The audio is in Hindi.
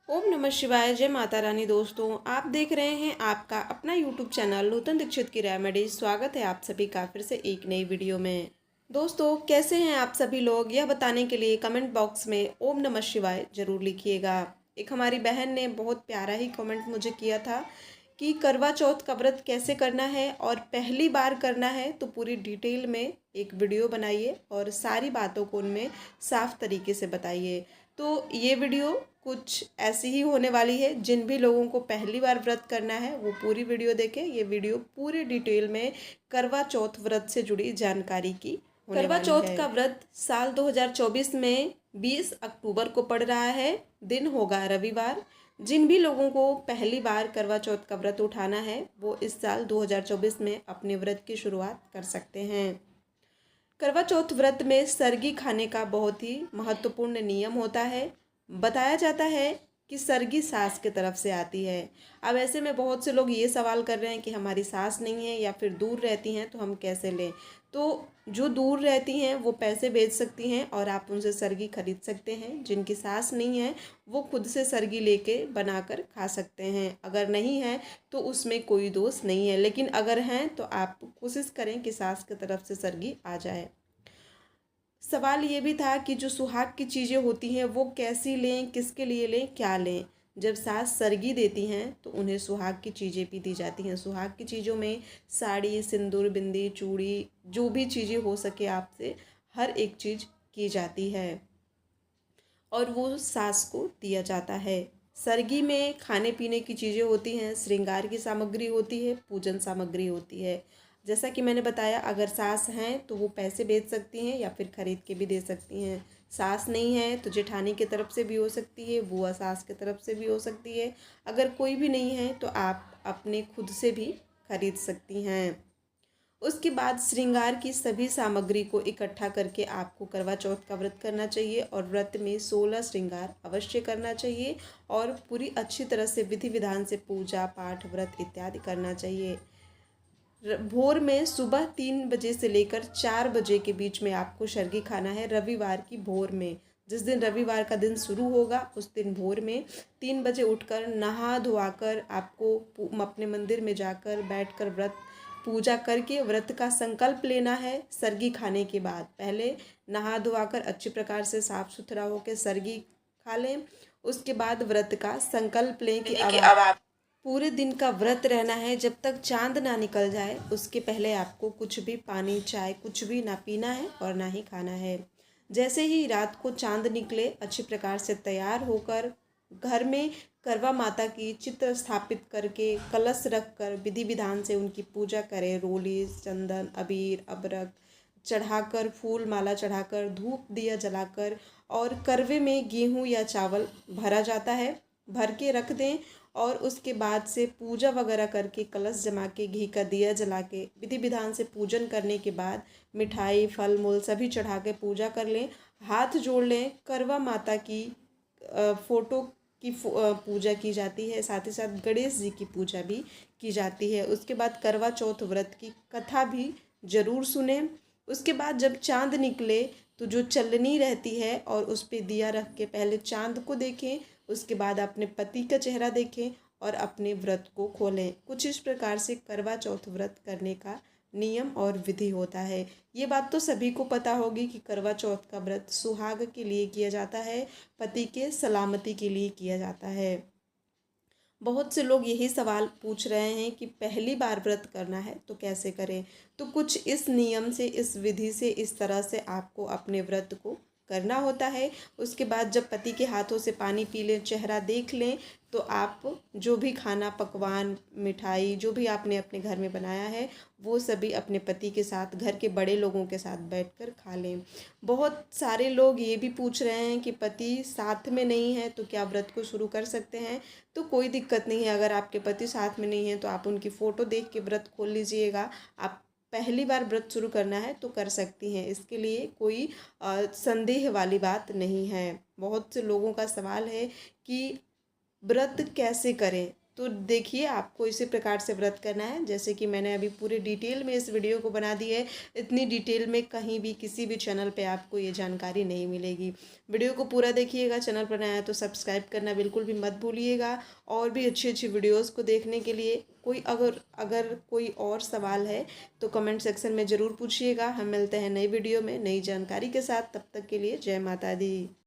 ओम नमः शिवाय। जय माता रानी। दोस्तों, आप देख रहे हैं आपका अपना यूट्यूब चैनल नूतन दीक्षित की रेमेडी। स्वागत है आप सभी का फिर से एक नई वीडियो में। दोस्तों, कैसे हैं आप सभी लोग, यह बताने के लिए कमेंट बॉक्स में ओम नमः शिवाय जरूर लिखिएगा। एक हमारी बहन ने बहुत प्यारा ही कमेंट मुझे किया था कि करवा चौथ का व्रत कैसे करना है और पहली बार करना है तो पूरी डिटेल में एक वीडियो बनाइए और सारी बातों को उनमें साफ तरीके से बताइए। तो ये वीडियो कुछ ऐसी ही होने वाली है। जिन भी लोगों को पहली बार व्रत करना है वो पूरी वीडियो देखें। ये वीडियो पूरी डिटेल में करवा चौथ व्रत से जुड़ी जानकारी की होने करवा वाली चौथ है। का व्रत साल 2024 में 20 अक्टूबर को पड़ रहा है। दिन होगा रविवार। जिन भी लोगों को पहली बार करवा चौथ का व्रत उठाना है वो इस साल 2024 में अपने व्रत की शुरुआत कर सकते हैं। करवा चौथ व्रत में सरगी खाने का बहुत ही महत्वपूर्ण नियम होता है। बताया जाता है कि सरगी सास के तरफ से आती है। अब ऐसे में बहुत से लोग ये सवाल कर रहे हैं कि हमारी सास नहीं है या फिर दूर रहती हैं तो हम कैसे लें। तो जो दूर रहती हैं वो पैसे भेज सकती हैं और आप उनसे सरगी खरीद सकते हैं। जिनकी सास नहीं है वो खुद से सरगी लेके बनाकर खा सकते हैं। अगर नहीं है तो उसमें कोई दोष नहीं है, लेकिन अगर हैं तो आप कोशिश करें कि सास की तरफ से सरगी आ जाए। सवाल ये भी था कि जो सुहाग की चीज़ें होती हैं वो कैसी लें, किसके लिए लें, क्या लें। जब सास सरगी देती हैं तो उन्हें सुहाग की चीज़ें भी दी जाती हैं। सुहाग की चीज़ों में साड़ी, सिंदूर, बिंदी, चूड़ी, जो भी चीज़ें हो सके आपसे, हर एक चीज़ की जाती है और वो सास को दिया जाता है। सरगी में खाने पीने की चीज़ें होती हैं, श्रृंगार की सामग्री होती है, पूजन सामग्री होती है। जैसा कि मैंने बताया, अगर सास हैं तो वो पैसे भेज सकती हैं या फिर खरीद के भी दे सकती हैं। सास नहीं है तो जेठानी की तरफ से भी हो सकती है, बुआ सास की तरफ से भी हो सकती है। अगर कोई भी नहीं है तो आप अपने खुद से भी खरीद सकती हैं। उसके बाद श्रृंगार की सभी सामग्री को इकट्ठा करके आपको करवा चौथ का व्रत करना चाहिए और व्रत में 16 श्रृंगार अवश्य करना चाहिए और पूरी अच्छी तरह से विधि विधान से पूजा पाठ व्रत इत्यादि करना चाहिए। भोर में सुबह 3 बजे से लेकर 4 बजे के बीच में आपको सरगी खाना है। रविवार की भोर में, जिस दिन रविवार का दिन शुरू होगा उस दिन भोर में 3 बजे उठकर नहा धोआकर आपको अपने मंदिर में जाकर बैठकर व्रत पूजा करके व्रत का संकल्प लेना है। सरगी खाने के बाद पहले नहा धोआकर अच्छी प्रकार से साफ सुथरा होकर सरगी खा लें। उसके बाद व्रत का संकल्प लें कि अब आप पूरे दिन का व्रत रहना है। जब तक चांद ना निकल जाए उसके पहले आपको कुछ भी पानी चाय कुछ भी ना पीना है और ना ही खाना है। जैसे ही रात को चांद निकले अच्छी प्रकार से तैयार होकर घर में करवा माता की चित्र स्थापित करके कलश रखकर विधि विधान से उनकी पूजा करें। रोली, चंदन, अबीर, अबरक चढ़ाकर, फूल माला चढ़ाकर, धूप दिया जलाकर और करवे में गेहूं या चावल भरा जाता है, भर के रख दें। और उसके बाद से पूजा वगैरह करके कलश जमा के घी का दिया जला के विधि विधान से पूजन करने के बाद मिठाई फल मूल सभी चढ़ा के पूजा कर लें। हाथ जोड़ लें। करवा माता की फ़ोटो की पूजा की जाती है। साथ ही साथ गणेश जी की पूजा भी की जाती है। उसके बाद करवा चौथ व्रत की कथा भी ज़रूर सुने। उसके बाद जब चांद निकले तो जो चलनी रहती है और उस पर दिया रख के पहले चांद को देखें, उसके बाद अपने पति का चेहरा देखें और अपने व्रत को खोलें। कुछ इस प्रकार से करवा चौथ व्रत करने का नियम और विधि होता है। ये बात तो सभी को पता होगी कि करवा चौथ का व्रत सुहाग के लिए किया जाता है, पति के सलामती के लिए किया जाता है। बहुत से लोग यही सवाल पूछ रहे हैं कि पहली बार व्रत करना है तो कैसे करें। तो कुछ इस नियम से, इस विधि से, इस तरह से आपको अपने व्रत को करना होता है। उसके बाद जब पति के हाथों से पानी पी लें, चेहरा देख लें, तो आप जो भी खाना पकवान मिठाई जो भी आपने अपने घर में बनाया है वो सभी अपने पति के साथ, घर के बड़े लोगों के साथ बैठकर खा लें। बहुत सारे लोग ये भी पूछ रहे हैं कि पति साथ में नहीं है तो क्या व्रत को शुरू कर सकते हैं। तो कोई दिक्कत नहीं है। अगर आपके पति साथ में नहीं है तो आप उनकी फ़ोटो देख के व्रत खोल लीजिएगा। आप पहली बार व्रत शुरू करना है तो कर सकती हैं, इसके लिए कोई संदेह वाली बात नहीं है। बहुत से लोगों का सवाल है कि व्रत कैसे करें। तो देखिए आपको इसी प्रकार से व्रत करना है, जैसे कि मैंने अभी पूरे डिटेल में इस वीडियो को बना दी है। इतनी डिटेल में कहीं भी किसी भी चैनल पे आपको ये जानकारी नहीं मिलेगी। वीडियो को पूरा देखिएगा, चैनल पर नया है तो सब्सक्राइब करना बिल्कुल भी मत भूलिएगा। और भी अच्छी अच्छी वीडियोज़ को देखने के लिए कोई अगर अगर कोई और सवाल है तो कमेंट सेक्शन में ज़रूर पूछिएगा। हम मिलते हैं नई वीडियो में नई जानकारी के साथ, तब तक के लिए जय माता दी।